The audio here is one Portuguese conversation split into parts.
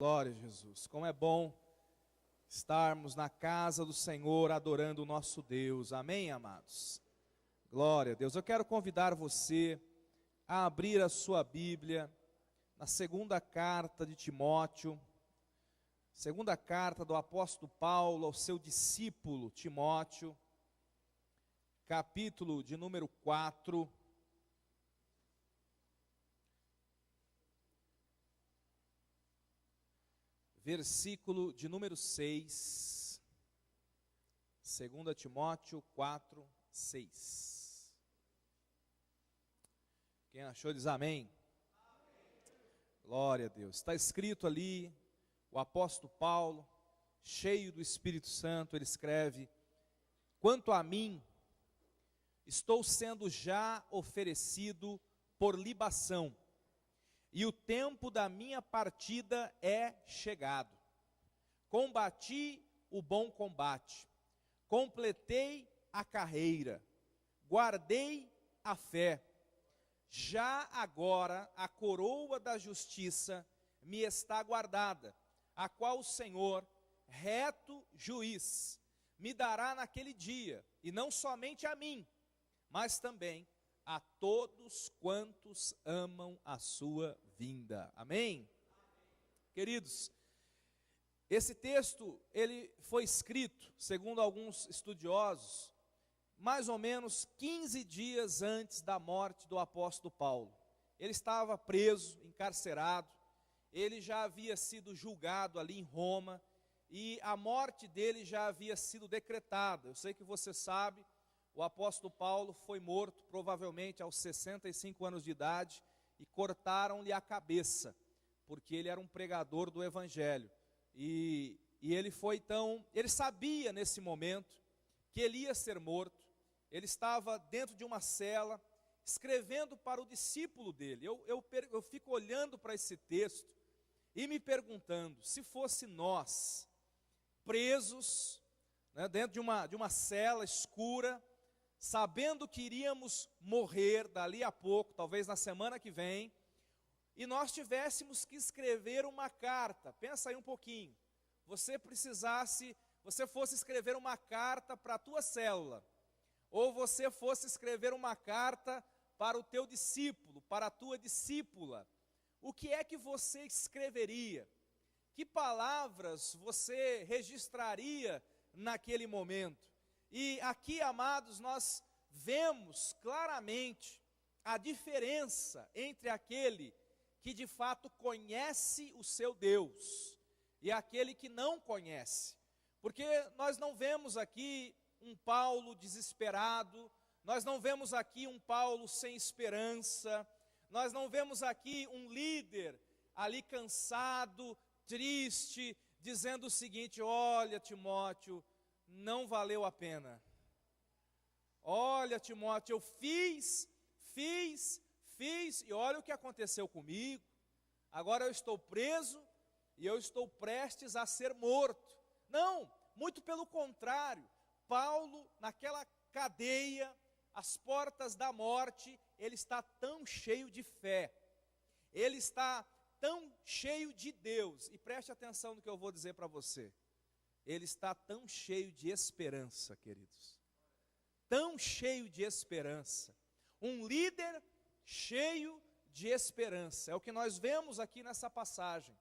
Glória a Jesus. Como é bom estarmos na casa do Senhor adorando o nosso Deus. Amém, amados? Glória a Deus. Eu quero convidar você a abrir a sua Bíblia na segunda carta de Timóteo, segunda carta do apóstolo Paulo ao seu discípulo Timóteo, capítulo de número 4. Versículo de número 6, 2 Timóteo 4, 6. Quem achou diz amém. Glória a Deus. Está escrito ali, o apóstolo Paulo, cheio do Espírito Santo, ele escreve: quanto a mim, estou sendo já oferecido por libação, e o tempo da minha partida é chegado. Combati o bom combate, completei a carreira, guardei a fé. Já agora a coroa da justiça me está guardada, a qual o Senhor, reto juiz, me dará naquele dia, e não somente a mim, mas também a todos quantos amam a sua vinda. Amém? Queridos, esse texto, ele foi escrito, segundo alguns estudiosos, mais ou menos 15 dias antes da morte do apóstolo Paulo. Ele estava preso, encarcerado, ele já havia sido julgado ali em Roma, e a morte dele já havia sido decretada. Eu sei que você sabe, o apóstolo Paulo foi morto provavelmente aos 65 anos de idade e cortaram-lhe a cabeça, porque ele era um pregador do evangelho. E ele foi então, ele sabia nesse momento que ele ia ser morto. Ele estava dentro de uma cela, escrevendo para o discípulo dele. Eu fico olhando para esse texto e me perguntando, se fosse nós, presos, né, dentro de uma cela escura, sabendo que iríamos morrer dali a pouco, talvez na semana que vem, e nós tivéssemos que escrever uma carta. Pensa aí um pouquinho, você fosse escrever uma carta para a tua célula, ou você fosse escrever uma carta para o teu discípulo, para a tua discípula, o que é que você escreveria? Que palavras você registraria naquele momento? E aqui, amados, nós vemos claramente a diferença entre aquele que de fato conhece o seu Deus e aquele que não conhece. Porque nós não vemos aqui um Paulo desesperado, nós não vemos aqui um Paulo sem esperança, nós não vemos aqui um líder ali cansado, triste, dizendo o seguinte: olha, Timóteo, não valeu a pena. Olha, Timóteo, eu fiz, e olha o que aconteceu comigo. Agora eu estou preso e eu estou prestes a ser morto. Não, muito pelo contrário. Paulo, naquela cadeia, às portas da morte, ele está tão cheio de fé, ele está tão cheio de Deus, e preste atenção no que eu vou dizer para você, ele está tão cheio de esperança, queridos, tão cheio de esperança, um líder cheio de esperança, é o que nós vemos aqui nessa passagem,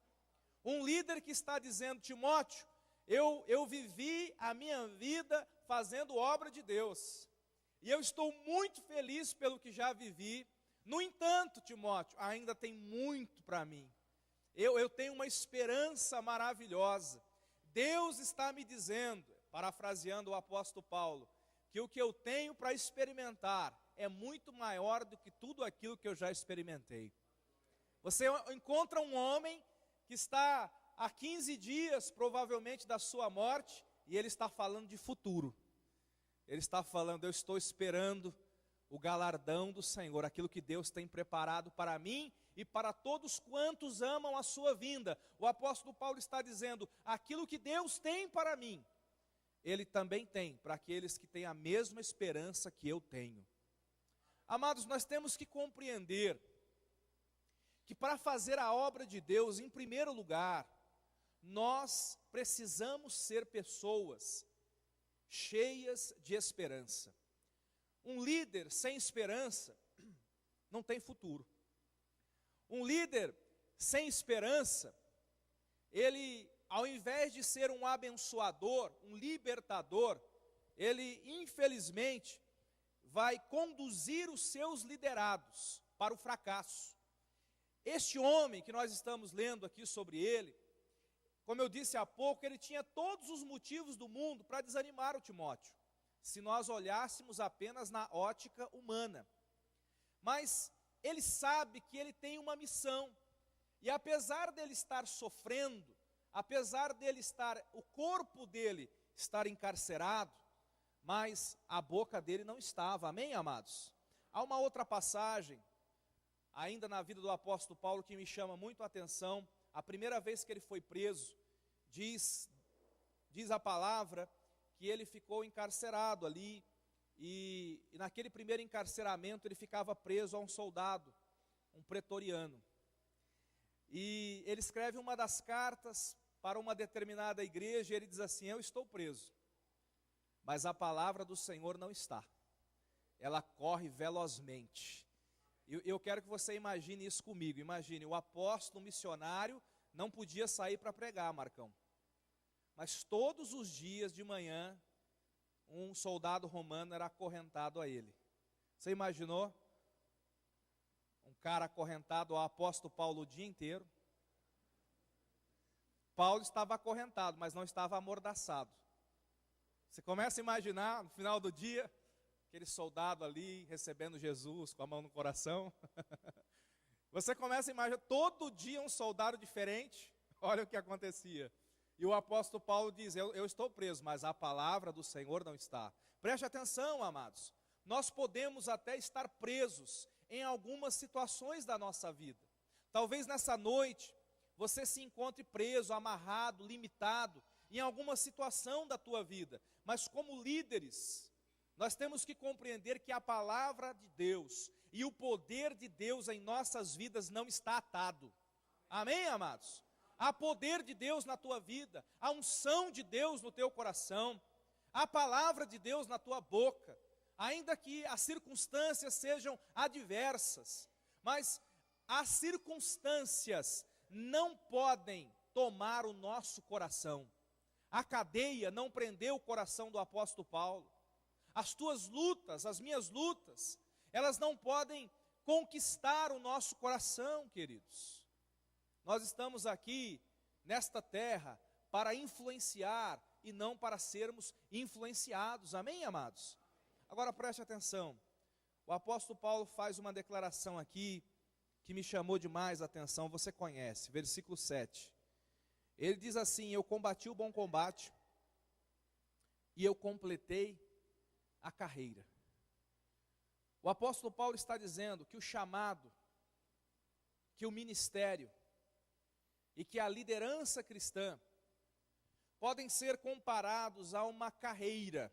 um líder que está dizendo: Timóteo, eu vivi a minha vida fazendo obra de Deus, e eu estou muito feliz pelo que já vivi. No entanto, Timóteo, ainda tem muito para mim. Eu tenho uma esperança maravilhosa. Deus está me dizendo, parafraseando o apóstolo Paulo, que o que eu tenho para experimentar é muito maior do que tudo aquilo que eu já experimentei. Você encontra um homem que está há 15 dias, provavelmente, da sua morte, e ele está falando de futuro. Ele está falando: eu estou esperando o galardão do Senhor, aquilo que Deus tem preparado para mim e para todos quantos amam a sua vinda. O apóstolo Paulo está dizendo: aquilo que Deus tem para mim, Ele também tem para aqueles que têm a mesma esperança que eu tenho. Amados, nós temos que compreender que para fazer a obra de Deus, em primeiro lugar, nós precisamos ser pessoas cheias de esperança. Um líder sem esperança não tem futuro. Um líder sem esperança, ele, ao invés de ser um abençoador, um libertador, ele, infelizmente, vai conduzir os seus liderados para o fracasso. Este homem que nós estamos lendo aqui sobre ele, como eu disse há pouco, ele tinha todos os motivos do mundo para desanimar o Timóteo, se nós olhássemos apenas na ótica humana. Mas ele sabe que ele tem uma missão, e apesar dele estar sofrendo, apesar dele estar, o corpo dele estar encarcerado, mas a boca dele não estava, amém, amados? Há uma outra passagem, ainda na vida do apóstolo Paulo, que me chama muito a atenção. A primeira vez que ele foi preso, diz a palavra que ele ficou encarcerado ali, e naquele primeiro encarceramento ele ficava preso a um soldado, um pretoriano. E ele escreve uma das cartas para uma determinada igreja, e ele diz assim: eu estou preso, mas a palavra do Senhor não está, ela corre velozmente. Eu quero que você imagine isso comigo. Imagine, o apóstolo missionário não podia sair para pregar, Marcão, mas todos os dias de manhã, um soldado romano era acorrentado a ele. Você imaginou? Um cara acorrentado ao apóstolo Paulo o dia inteiro. Paulo estava acorrentado, mas não estava amordaçado. Você começa a imaginar, no final do dia, aquele soldado ali, recebendo Jesus com a mão no coração. Você começa a imaginar, todo dia um soldado diferente. Olha o que acontecia. E o apóstolo Paulo diz: eu estou preso, mas a palavra do Senhor não está. Preste atenção, amados. Nós podemos até estar presos em algumas situações da nossa vida. Talvez nessa noite, você se encontre preso, amarrado, limitado, em alguma situação da tua vida. Mas como líderes, nós temos que compreender que a palavra de Deus e o poder de Deus em nossas vidas não está atado. Amém, amados? Há poder de Deus na tua vida, a unção de Deus no teu coração, a palavra de Deus na tua boca, ainda que as circunstâncias sejam adversas, mas as circunstâncias não podem tomar o nosso coração. A cadeia não prendeu o coração do apóstolo Paulo. As tuas lutas, as minhas lutas, elas não podem conquistar o nosso coração, queridos. Nós estamos aqui, nesta terra, para influenciar e não para sermos influenciados. Amém, amados? Agora preste atenção. O apóstolo Paulo faz uma declaração aqui que me chamou demais a atenção. Você conhece, versículo 7. Ele diz assim: eu combati o bom combate e eu completei a carreira. O apóstolo Paulo está dizendo que o chamado, que o ministério e que a liderança cristã podem ser comparados a uma carreira.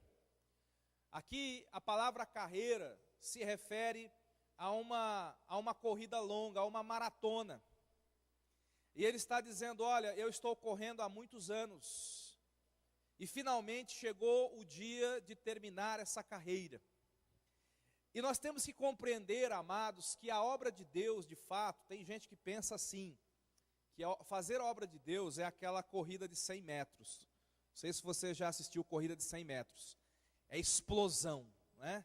Aqui a palavra carreira se refere a uma corrida longa, a uma maratona. E ele está dizendo: olha, eu estou correndo há muitos anos, e finalmente chegou o dia de terminar essa carreira. E nós temos que compreender, amados, que a obra de Deus, de fato, tem gente que pensa assim, que fazer a obra de Deus é aquela corrida de 100 metros. Não sei se você já assistiu corrida de 100 metros. É explosão, né?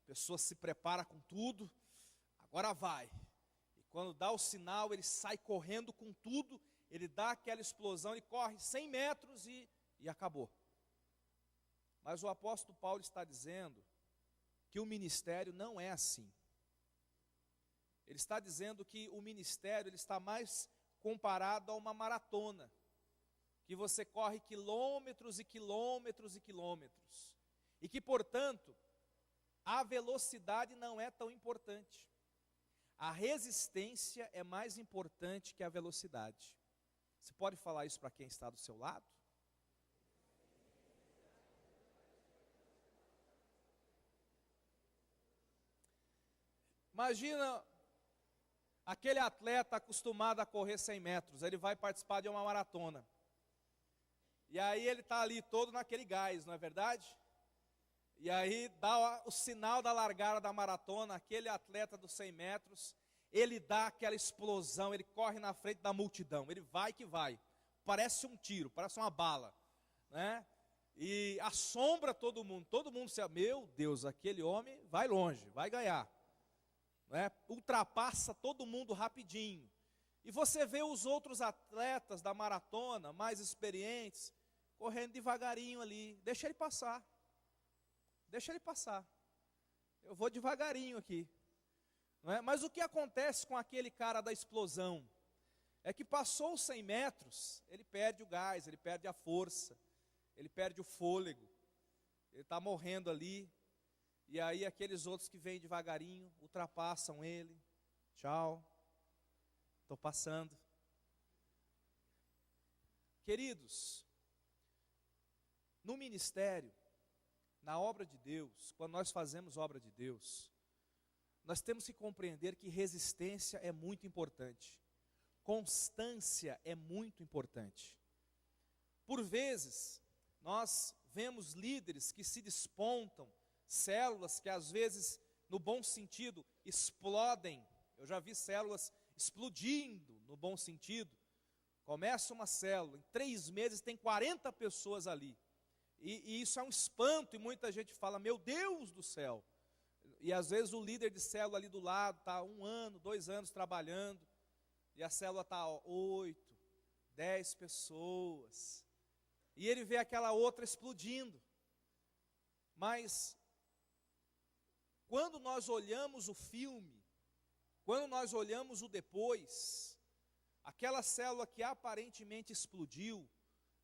A pessoa se prepara com tudo, agora vai. E quando dá o sinal, ele sai correndo com tudo, ele dá aquela explosão, ele corre 100 metros e acabou. Mas o apóstolo Paulo está dizendo que o ministério não é assim. Ele está dizendo que o ministério ele está mais comparado a uma maratona, que você corre quilômetros e quilômetros e quilômetros, e que, portanto, a velocidade não é tão importante. A resistência é mais importante que a velocidade. Você pode falar isso para quem está do seu lado? Imagina aquele atleta acostumado a correr 100 metros, ele vai participar de uma maratona. E aí ele está ali todo naquele gás, não é verdade? E aí dá o sinal da largada da maratona, aquele atleta dos 100 metros, ele dá aquela explosão, ele corre na frente da multidão, ele vai que vai, parece um tiro, parece uma bala, né? E assombra todo mundo se, meu Deus, aquele homem vai longe, vai ganhar, né? Ultrapassa todo mundo rapidinho. E você vê os outros atletas da maratona, mais experientes, correndo devagarinho ali, deixa ele passar, eu vou devagarinho aqui. Não é? Mas o que acontece com aquele cara da explosão? É que passou os 100 metros, ele perde o gás, ele perde a força, ele perde o fôlego, ele está morrendo ali, e aí aqueles outros que vêm devagarinho, ultrapassam ele, tchau, estou passando. Queridos, no ministério, na obra de Deus, quando nós fazemos obra de Deus, nós temos que compreender que resistência é muito importante, constância é muito importante. Por vezes, nós vemos líderes que se despontam, células que às vezes, no bom sentido, explodem. Eu já vi células explodindo no bom sentido. Começa uma célula, em 3 meses tem 40 pessoas ali. E isso é um espanto, e muita gente fala, meu Deus do céu. E às vezes o líder de célula ali do lado está 1 ano, 2 anos trabalhando, e a célula está 8, 10 pessoas. E ele vê aquela outra explodindo. Mas, quando nós olhamos o filme, quando nós olhamos o depois, aquela célula que aparentemente explodiu,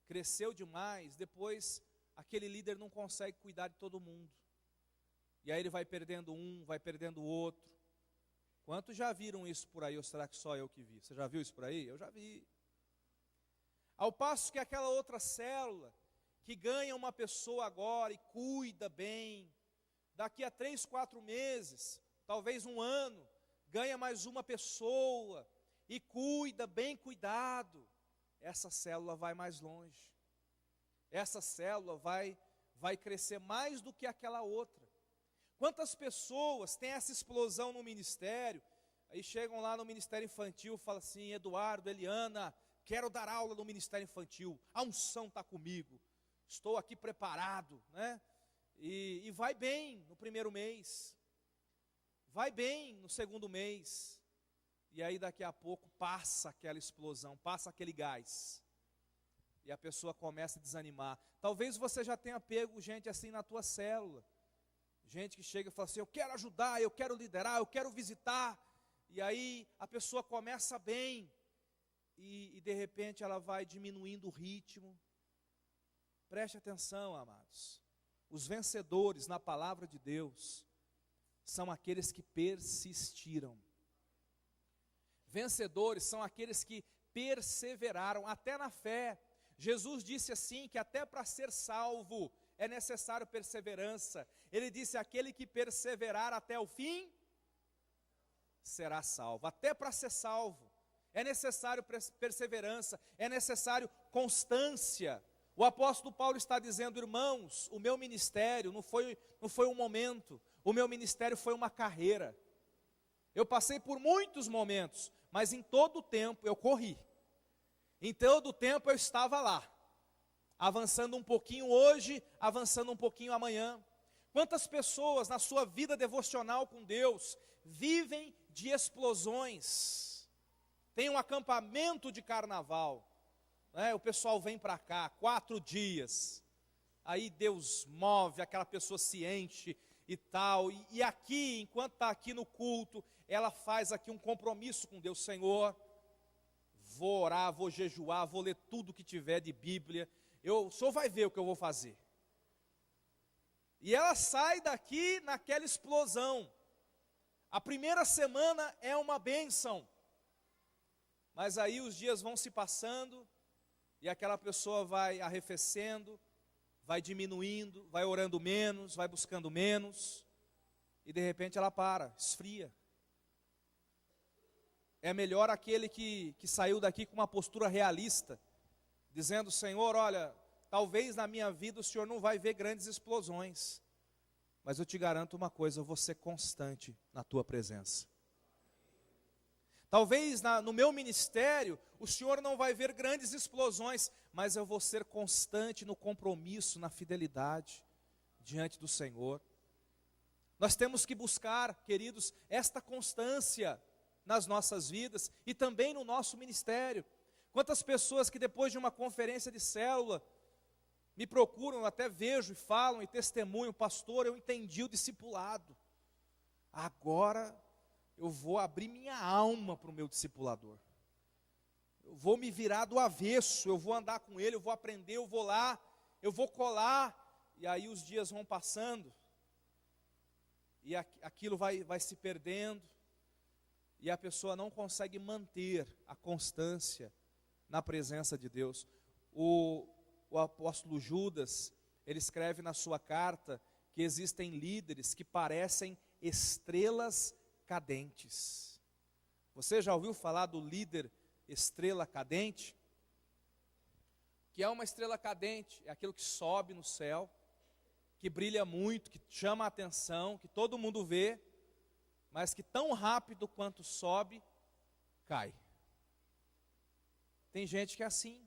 cresceu demais, depois aquele líder não consegue cuidar de todo mundo. E aí ele vai perdendo um, vai perdendo o outro. Quantos já viram isso por aí, ou será que só eu que vi? Você já viu isso por aí? Eu já vi. Ao passo que aquela outra célula, que ganha uma pessoa agora e cuida bem, daqui a 3, 4 meses, talvez 1 ano, ganha mais uma pessoa e cuida, bem cuidado, essa célula vai mais longe. Essa célula vai crescer mais do que aquela outra. Quantas pessoas têm essa explosão no ministério, aí chegam lá no ministério infantil e falam assim, Eduardo, Eliana, quero dar aula no ministério infantil, a unção está comigo, estou aqui preparado, né? E vai bem no primeiro mês, vai bem no segundo mês, e aí daqui a pouco passa aquela explosão, passa aquele gás, e a pessoa começa a desanimar. Talvez você já tenha pego gente assim na tua célula, gente que chega e fala assim, eu quero ajudar, eu quero liderar, eu quero visitar, e aí a pessoa começa bem, e de repente ela vai diminuindo o ritmo. Preste atenção, amados, os vencedores na palavra de Deus, são aqueles que persistiram. Vencedores são aqueles que perseveraram, até na fé. Jesus disse assim, que até para ser salvo, é necessário perseverança. Ele disse, aquele que perseverar até o fim, será salvo. Até para ser salvo, é necessário perseverança, é necessário constância. O apóstolo Paulo está dizendo, irmãos, o meu ministério não foi um momento, o meu ministério foi uma carreira. Eu passei por muitos momentos, mas em todo o tempo eu corri. Em todo o tempo eu estava lá, avançando um pouquinho hoje, avançando um pouquinho amanhã. Quantas pessoas na sua vida devocional com Deus vivem de explosões? Tem um acampamento de carnaval, né? O pessoal vem para cá, 4 dias, aí Deus move, aquela pessoa se enche e tal, e aqui, enquanto está aqui no culto, ela faz aqui um compromisso com Deus, Senhor, vou orar, vou jejuar, vou ler tudo que tiver de Bíblia, o senhor vai ver o que eu vou fazer. E ela sai daqui naquela explosão. A primeira semana é uma bênção, mas aí os dias vão se passando, e aquela pessoa vai arrefecendo, vai diminuindo, vai orando menos, vai buscando menos, e de repente ela para, esfria. É melhor aquele que saiu daqui com uma postura realista, dizendo, Senhor, olha, talvez na minha vida o Senhor não vai ver grandes explosões, mas eu te garanto uma coisa, eu vou ser constante na tua presença. Talvez no meu ministério, o Senhor não vai ver grandes explosões, mas eu vou ser constante no compromisso, na fidelidade diante do Senhor. Nós temos que buscar, queridos, esta constância nas nossas vidas e também no nosso ministério. Quantas pessoas que depois de uma conferência de célula me procuram, eu até vejo e falam e testemunham, pastor, eu entendi o discipulado. Agora eu vou abrir minha alma para o meu discipulador. Eu vou me virar do avesso, eu vou andar com ele, eu vou aprender, eu vou lá, eu vou colar. E aí os dias vão passando, e aquilo vai se perdendo, e a pessoa não consegue manter a constância na presença de Deus. O apóstolo Judas, ele escreve na sua carta que existem líderes que parecem estrelas cadentes. Você já ouviu falar do líder estrela cadente? Que é uma estrela cadente? É aquilo que sobe no céu, que brilha muito, que chama a atenção, que todo mundo vê, mas que tão rápido quanto sobe, cai. Tem gente que é assim.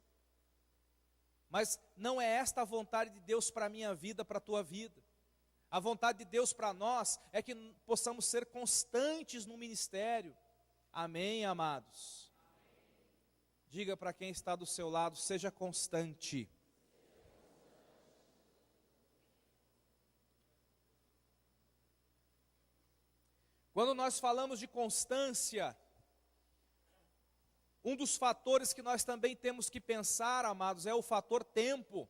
Mas não é esta a vontade de Deus para a minha vida, para a tua vida. A vontade de Deus para nós é que possamos ser constantes no ministério. Amém, amados? Diga para quem está do seu lado, seja constante. Quando nós falamos de constância, um dos fatores que nós também temos que pensar, amados, é o fator tempo.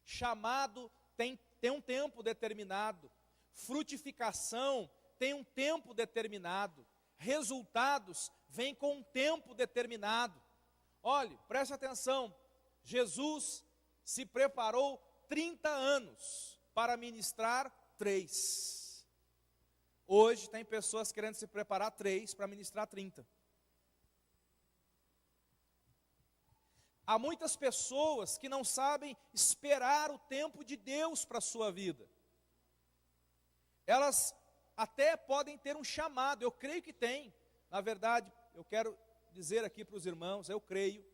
Chamado tem um tempo determinado. Frutificação tem um tempo determinado. Resultados vêm com um tempo determinado. Olhe, preste atenção. Jesus se preparou 30 anos para ministrar 3. Hoje tem pessoas querendo se preparar 3 para ministrar 30. Há muitas pessoas que não sabem esperar o tempo de Deus para a sua vida. Elas até podem ter um chamado, eu creio que tem. Na verdade, eu quero dizer aqui para os irmãos, eu creio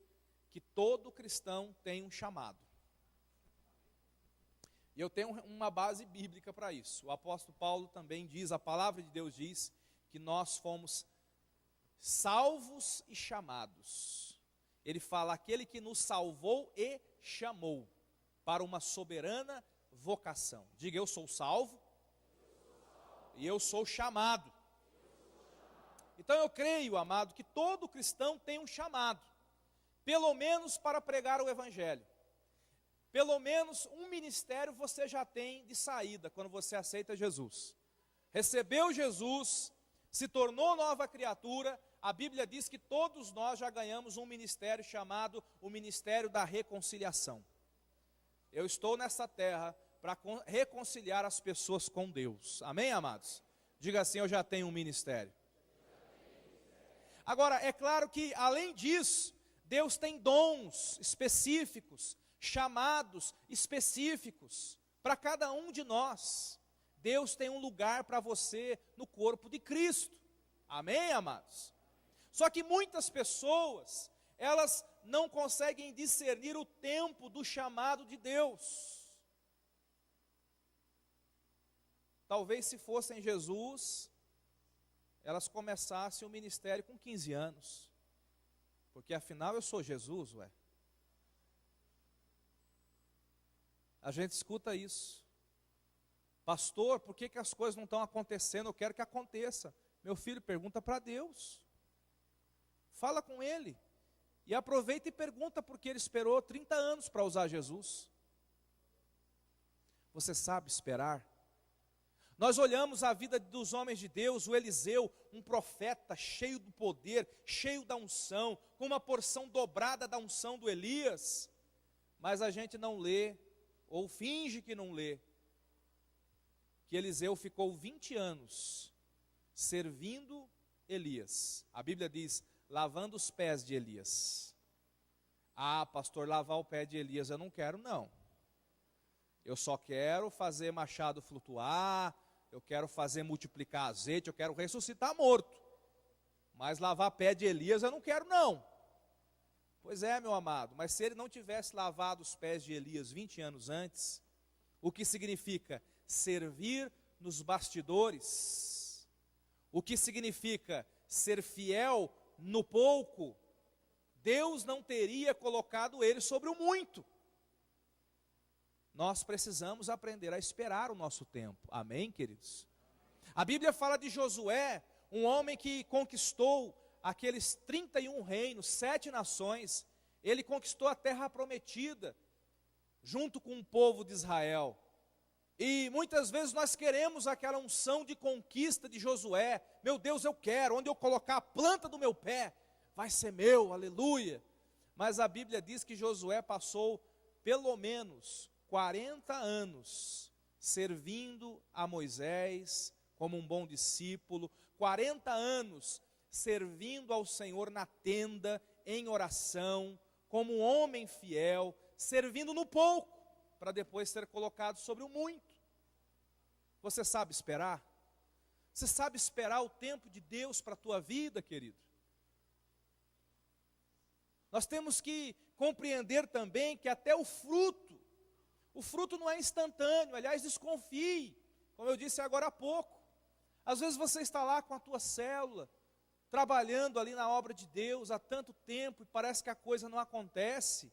que todo cristão tem um chamado. E eu tenho uma base bíblica para isso. O apóstolo Paulo também diz, a palavra de Deus diz, que nós fomos salvos e chamados. Ele fala, aquele que nos salvou e chamou para uma soberana vocação. Diga, eu sou salvo e eu sou chamado. Então eu creio, amado, que todo cristão tem um chamado, pelo menos para pregar o evangelho. Pelo menos um ministério você já tem de saída quando você aceita Jesus. Recebeu Jesus, se tornou nova criatura, a Bíblia diz que todos nós já ganhamos um ministério chamado o Ministério da Reconciliação. Eu estou nessa terra para reconciliar as pessoas com Deus. Amém, amados? Diga assim, eu já tenho um ministério. Agora, é claro que além disso, Deus tem dons específicos, chamados específicos para cada um de nós. Deus tem um lugar para você no corpo de Cristo. Amém, amados? Só que muitas pessoas, elas não conseguem discernir o tempo do chamado de Deus. Talvez se fossem Jesus, elas começassem o ministério com 15 anos. Porque afinal eu sou Jesus, ué. A gente escuta isso. Pastor, por que as coisas não estão acontecendo? Eu quero que aconteça. Meu filho, pergunta para Deus. Fala com Ele. E aproveita e pergunta porque Ele esperou 30 anos para usar Jesus. Você sabe esperar? Nós olhamos a vida dos homens de Deus, o Eliseu, um profeta cheio do poder, cheio da unção, com uma porção dobrada da unção do Elias. Mas a gente não lê, ou finge que não lê, que Eliseu ficou 20 anos servindo Elias. A Bíblia diz, lavando os pés de Elias. Ah, pastor, lavar o pé de Elias eu não quero, não. Eu só quero fazer machado flutuar, eu quero fazer multiplicar azeite, eu quero ressuscitar morto. Mas lavar pé de Elias eu não quero, não. Pois é, meu amado, mas se ele não tivesse lavado os pés de Elias 20 anos antes, o que significa servir nos bastidores, o que significa ser fiel no pouco, Deus não teria colocado ele sobre o muito. Nós precisamos aprender a esperar o nosso tempo, amém, queridos? A Bíblia fala de Josué, um homem que conquistou aqueles 31 reinos, 7 nações, ele conquistou a terra prometida, junto com o povo de Israel. E muitas vezes nós queremos aquela unção de conquista de Josué. Meu Deus, eu quero, onde eu colocar a planta do meu pé, vai ser meu, aleluia. Mas a Bíblia diz que Josué passou pelo menos 40 anos servindo a Moisés como um bom discípulo, 40 anos servindo ao Senhor na tenda, em oração, como um homem fiel, servindo no pouco, para depois ser colocado sobre o muito. Você sabe esperar? Você sabe esperar o tempo de Deus para a tua vida, querido? Nós temos que compreender também que até o fruto não é instantâneo, aliás, desconfie, como eu disse agora há pouco. Às vezes você está lá com a tua célula, trabalhando ali na obra de Deus há tanto tempo e parece que a coisa não acontece.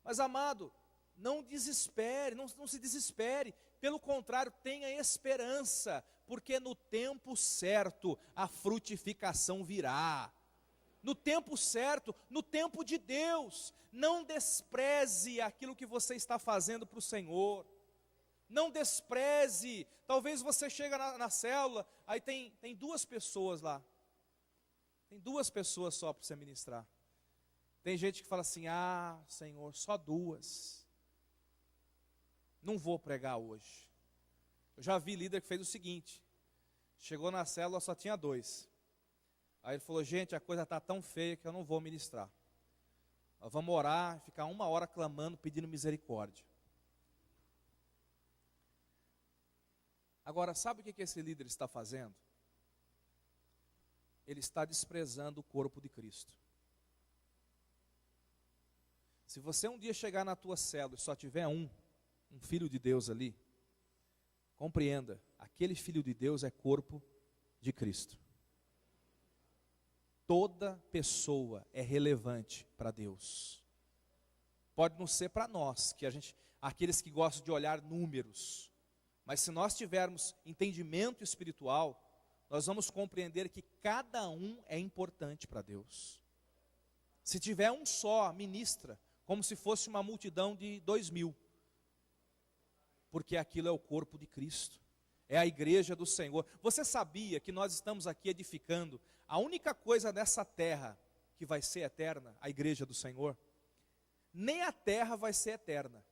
Mas amado, não desespere, não se desespere, pelo contrário, tenha esperança, porque no tempo certo a frutificação virá. No tempo certo, no tempo de Deus, não despreze aquilo que você está fazendo para o Senhor. Não despreze, talvez você chega na célula, aí tem 2 pessoas lá. Tem 2 pessoas só para você ministrar. Tem gente que fala assim, ah, Senhor, só 2. Não vou pregar hoje. Eu já vi líder que fez o seguinte, chegou na célula, só tinha 2. Aí ele falou, gente, a coisa está tão feia que eu não vou ministrar. Nós vamos orar, ficar 1 hora clamando, pedindo misericórdia. Agora, sabe o que esse líder está fazendo? Ele está desprezando o corpo de Cristo. Se você um dia chegar na tua célula e só tiver um filho de Deus ali, compreenda, aquele filho de Deus é corpo de Cristo. Toda pessoa é relevante para Deus. Pode não ser para nós, aqueles que gostam de olhar números, mas se nós tivermos entendimento espiritual, nós vamos compreender que cada um é importante para Deus. Se tiver um só, ministra, como se fosse uma multidão de 2.000, porque aquilo é o corpo de Cristo, é a igreja do Senhor. Você sabia que nós estamos aqui edificando a única coisa nessa terra que vai ser eterna, a igreja do Senhor? Nem a terra vai ser eterna,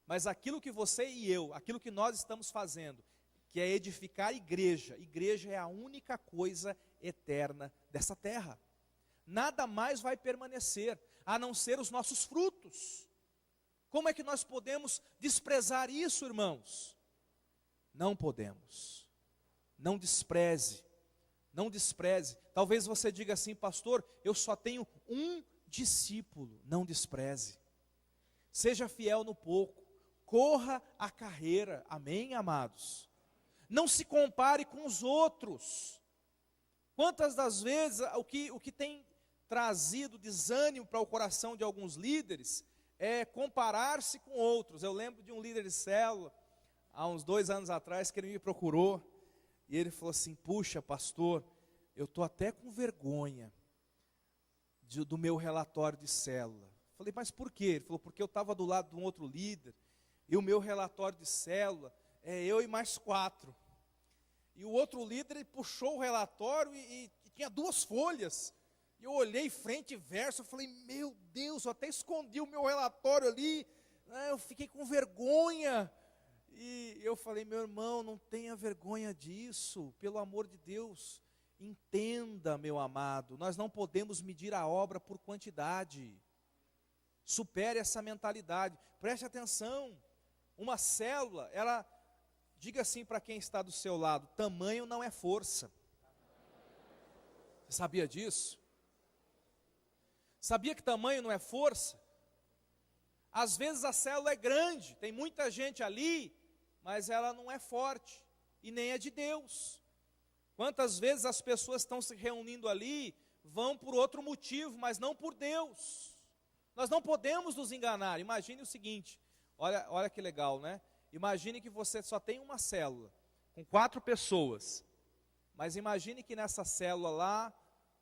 mas aquilo que você e eu, aquilo que nós estamos fazendo, que é edificar a igreja é a única coisa eterna dessa terra. Nada mais vai permanecer, a não ser os nossos frutos. Como é que nós podemos desprezar isso, irmãos? Não podemos. Não despreze. Não despreze. Talvez você diga assim, pastor, eu só tenho um discípulo. Não despreze. Seja fiel no pouco. Corra a carreira. Amém, amados? Não se compare com os outros. Quantas das vezes o que tem trazido desânimo para o coração de alguns líderes é comparar-se com outros. Eu lembro de um líder de célula, há uns 2 anos atrás, que ele me procurou, e ele falou assim, puxa pastor, eu estou até com vergonha do meu relatório de célula. Falei, mas por quê? Ele falou, porque eu estava do lado de um outro líder, e o meu relatório de célula é eu e mais 4. E o outro líder, ele puxou o relatório e tinha 2 folhas. E eu olhei frente e verso, eu falei, meu Deus, eu até escondi o meu relatório ali, né, eu fiquei com vergonha. E eu falei, meu irmão, não tenha vergonha disso, pelo amor de Deus. Entenda, meu amado, nós não podemos medir a obra por quantidade. Supere essa mentalidade. Preste atenção. Uma célula, diga assim para quem está do seu lado: tamanho não é força. Você sabia disso? Sabia que tamanho não é força? Às vezes a célula é grande, tem muita gente ali, mas ela não é forte e nem é de Deus. Quantas vezes as pessoas estão se reunindo ali, vão por outro motivo, mas não por Deus. Nós não podemos nos enganar. Imagine o seguinte, olha que legal, né? Imagine que você só tem uma célula, com 4 pessoas. Mas imagine que nessa célula lá,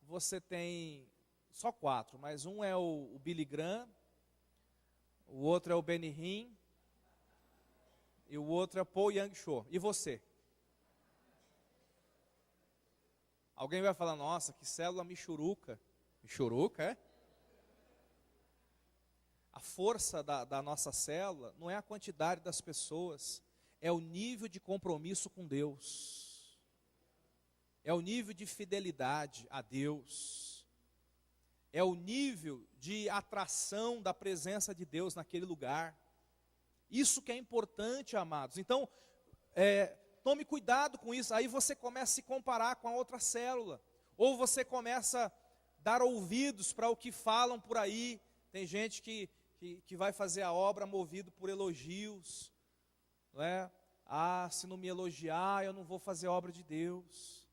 você tem só 4, mas um é o Billy Graham, o outro é o Benny Hinn, e o outro é Paul Yang Cho. E você? Alguém vai falar: nossa, que célula michuruca. Michuruca, é? A força da nossa célula não é a quantidade das pessoas, é o nível de compromisso com Deus, é o nível de fidelidade a Deus, é o nível de atração da presença de Deus naquele lugar. Isso que é importante, amados. Então, tome cuidado com isso. Aí você começa a se comparar com a outra célula, ou você começa a dar ouvidos para o que falam por aí. Tem gente que vai fazer a obra movido por elogios, não é? Se não me elogiar, eu não vou fazer a obra de Deus.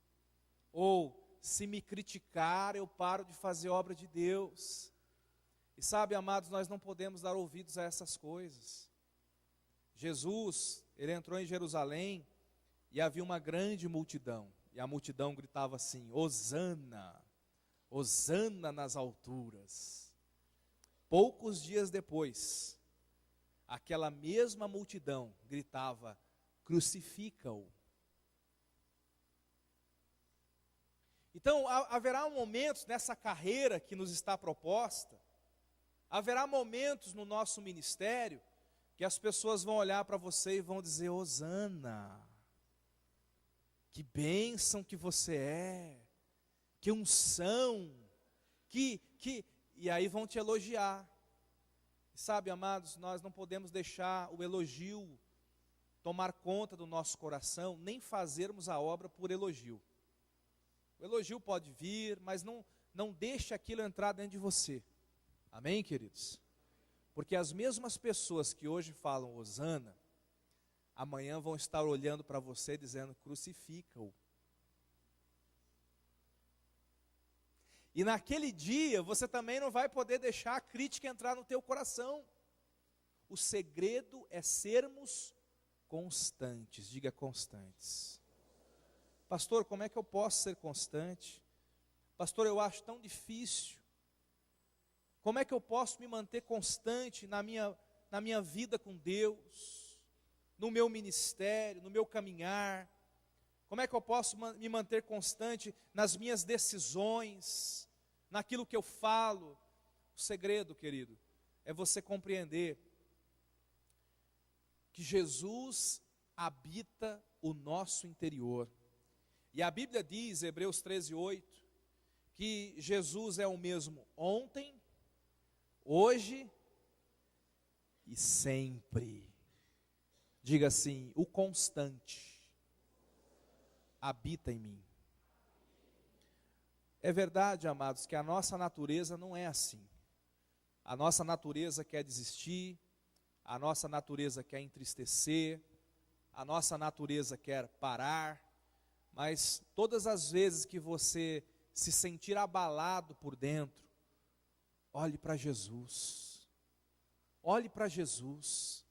Ou, se me criticar, eu paro de fazer a obra de Deus. E sabe, amados, nós não podemos dar ouvidos a essas coisas. Jesus, ele entrou em Jerusalém e havia uma grande multidão. E a multidão gritava assim: Hosana, Hosana nas alturas. Poucos dias depois, aquela mesma multidão gritava: crucifica-o. Então, haverá momentos nessa carreira que nos está proposta, haverá momentos no nosso ministério, que as pessoas vão olhar para você e vão dizer: Hosana, que bênção que você é, que unção, e aí vão te elogiar. E sabe, amados, nós não podemos deixar o elogio tomar conta do nosso coração, nem fazermos a obra por elogio. O elogio pode vir, mas não deixe aquilo entrar dentro de você. Amém, queridos? Porque as mesmas pessoas que hoje falam Hosana, amanhã vão estar olhando para você dizendo: crucifica-o. E naquele dia, você também não vai poder deixar a crítica entrar no teu coração. O segredo é sermos constantes. Diga: constantes. Pastor, como é que eu posso ser constante? Pastor, eu acho tão difícil. Como é que eu posso me manter constante na minha vida com Deus, no meu ministério, no meu caminhar? Como é que eu posso me manter constante nas minhas decisões, naquilo que eu falo? O segredo, querido, é você compreender que Jesus habita o nosso interior. E a Bíblia diz, Hebreus 13:8, que Jesus é o mesmo ontem, hoje e sempre. Diga assim: o constante habita em mim. É verdade, amados, que a nossa natureza não é assim. A nossa natureza quer desistir, a nossa natureza quer entristecer, a nossa natureza quer parar, mas todas as vezes que você se sentir abalado por dentro, olhe para Jesus. Olhe para Jesus.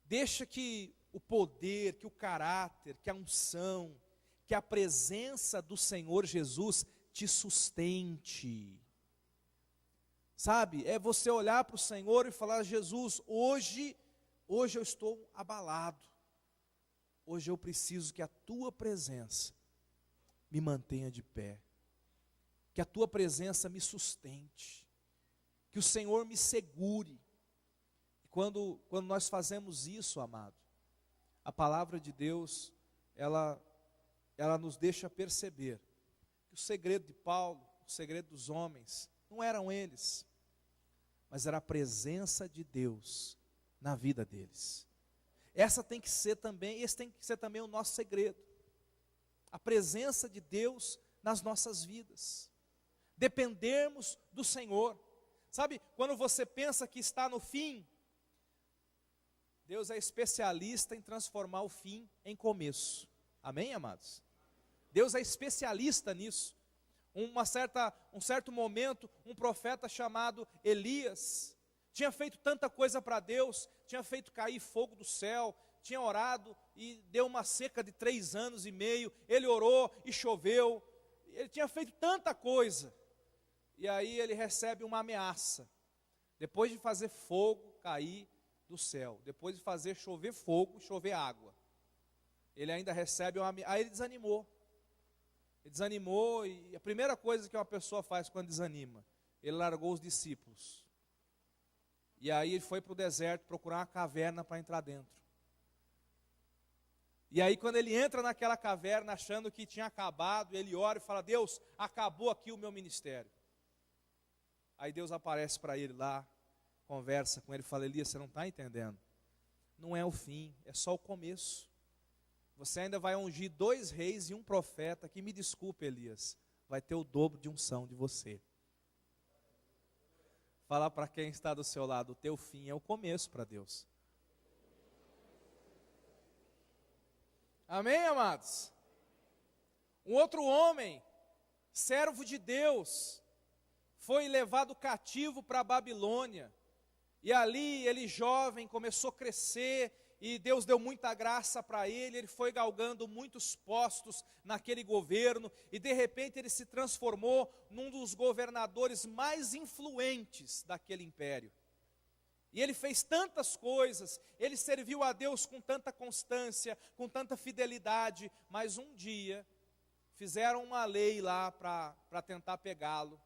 Deixa que o poder, que o caráter, que a unção, que a presença do Senhor Jesus te sustente. Sabe, é você olhar para o Senhor e falar: Jesus, hoje eu estou abalado. Hoje eu preciso que a tua presença me mantenha de pé. Que a tua presença me sustente. Que o Senhor me segure. E quando nós fazemos isso, amado, a palavra de Deus, ela nos deixa perceber que o segredo de Paulo, o segredo dos homens, não eram eles. mas era a presença de Deus na vida deles. Esse tem que ser também o nosso segredo. A presença de Deus nas nossas vidas. Dependermos do Senhor. Sabe, quando você pensa que está no fim, Deus é especialista em transformar o fim em começo. Amém, amados? Deus é especialista nisso. Um certo momento, um profeta chamado Elias tinha feito tanta coisa para Deus, tinha feito cair fogo do céu, tinha orado e deu uma seca de 3 anos e meio, ele orou e choveu, ele tinha feito tanta coisa, e aí ele recebe uma ameaça, depois de fazer fogo cair do céu, depois de fazer chover fogo, chover água, ele ainda recebe uma ameaça, aí ele desanimou, e a primeira coisa que uma pessoa faz quando desanima, ele largou os discípulos, e aí ele foi para o deserto procurar uma caverna para entrar dentro. E aí quando ele entra naquela caverna achando que tinha acabado, ele ora e fala: Deus, acabou aqui o meu ministério. Aí Deus aparece para ele lá, conversa com ele, fala: Elias, você não está entendendo, não é o fim, é só o começo. Você ainda vai ungir 2 reis e um profeta, que me desculpe, Elias, vai ter o dobro de unção de você. Fala para quem está do seu lado, o teu fim é o começo para Deus. Amém, amados? Um outro homem, servo de Deus, foi levado cativo para a Babilônia, e ali ele jovem começou a crescer, e Deus deu muita graça para ele, ele foi galgando muitos postos naquele governo, e de repente ele se transformou num dos governadores mais influentes daquele império. E ele fez tantas coisas, ele serviu a Deus com tanta constância, com tanta fidelidade, mas um dia fizeram uma lei lá para tentar pegá-lo,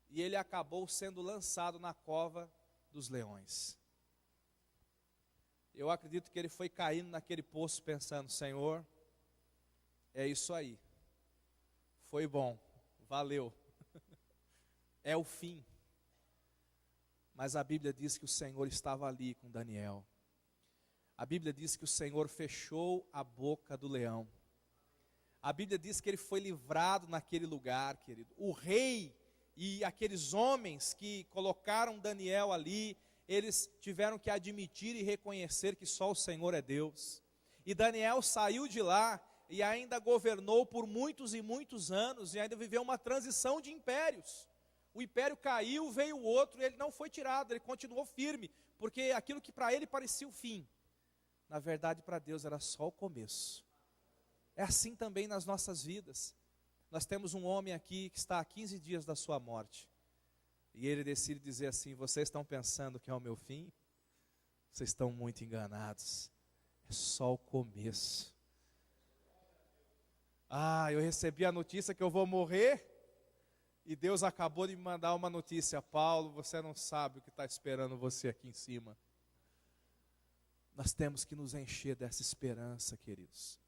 e ele acabou sendo lançado na cova dos leões. Eu acredito que ele foi caindo naquele poço pensando: Senhor, é isso aí, foi bom, valeu, é o fim. Mas a Bíblia diz que o Senhor estava ali com Daniel. A Bíblia diz que o Senhor fechou a boca do leão. A Bíblia diz que ele foi livrado naquele lugar, querido. O rei e aqueles homens que colocaram Daniel ali, eles tiveram que admitir e reconhecer que só o Senhor é Deus. E Daniel saiu de lá e ainda governou por muitos e muitos anos, e ainda viveu uma transição de impérios. O império caiu, veio outro, e ele não foi tirado, ele continuou firme, porque aquilo que para ele parecia o fim, na verdade para Deus era só o começo. É assim também nas nossas vidas. Nós temos um homem aqui que está há 15 dias da sua morte, e ele decide dizer assim: vocês estão pensando que é o meu fim? Vocês estão muito enganados, é só o começo. Eu recebi a notícia que eu vou morrer, e Deus acabou de me mandar uma notícia: Paulo, você não sabe o que está esperando você aqui em cima. Nós temos que nos encher dessa esperança, queridos.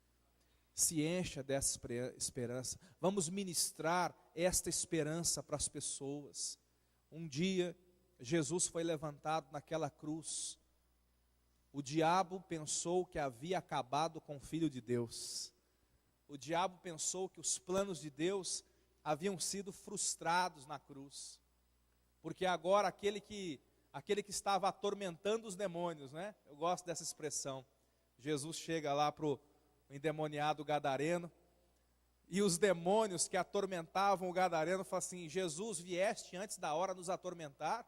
Se encha dessa esperança. Vamos ministrar esta esperança para as pessoas. Um dia, Jesus foi levantado naquela cruz. O diabo pensou que havia acabado com o Filho de Deus. O diabo pensou que os planos de Deus haviam sido frustrados na cruz, porque agora aquele que estava atormentando os demônios, né? Eu gosto dessa expressão. Jesus chega lá para o endemoniado gadareno, e os demônios que atormentavam o gadareno falam assim: Jesus, vieste antes da hora nos atormentar?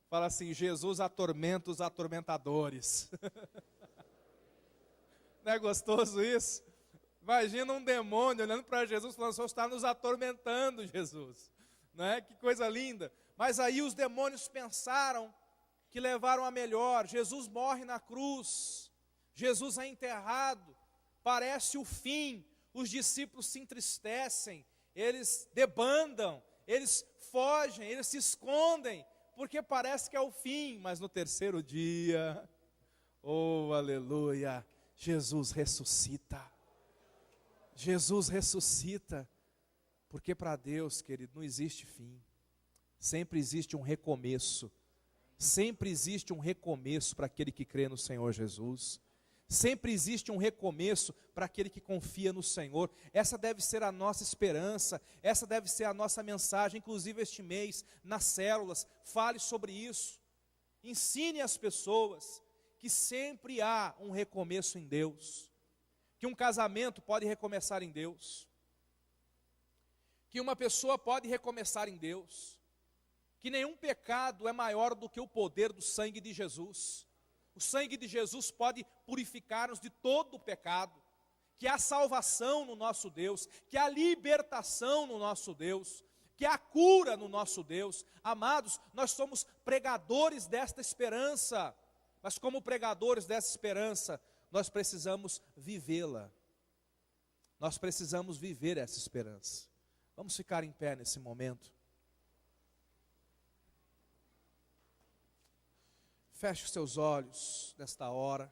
Fala assim: Jesus atormenta os atormentadores. Não é gostoso isso? Imagina um demônio olhando para Jesus falando: o Senhor está nos atormentando, Jesus. Não é? Que coisa linda. Mas aí os demônios pensaram que levaram a melhor. Jesus morre na cruz, Jesus é enterrado, parece o fim. Os discípulos se entristecem, eles debandam, eles fogem, eles se escondem, porque parece que é o fim. Mas no terceiro dia, oh aleluia, Jesus ressuscita. Jesus ressuscita, porque para Deus, querido, não existe fim. Sempre existe um recomeço. Sempre existe um recomeço para aquele que crê no Senhor Jesus. Sempre existe um recomeço para aquele que confia no Senhor. Essa deve ser a nossa esperança, essa deve ser a nossa mensagem, inclusive este mês, nas células. Fale sobre isso. Ensine as pessoas que sempre há um recomeço em Deus. Que um casamento pode recomeçar em Deus. Que uma pessoa pode recomeçar em Deus. Que nenhum pecado é maior do que o poder do sangue de Jesus. O sangue de Jesus pode purificar-nos de todo o pecado. Que há salvação no nosso Deus, que há libertação no nosso Deus, que há cura no nosso Deus. Amados, nós somos pregadores desta esperança, mas como pregadores dessa esperança, nós precisamos vivê-la. Nós precisamos viver essa esperança. Vamos ficar em pé nesse momento. Feche os seus olhos nesta hora.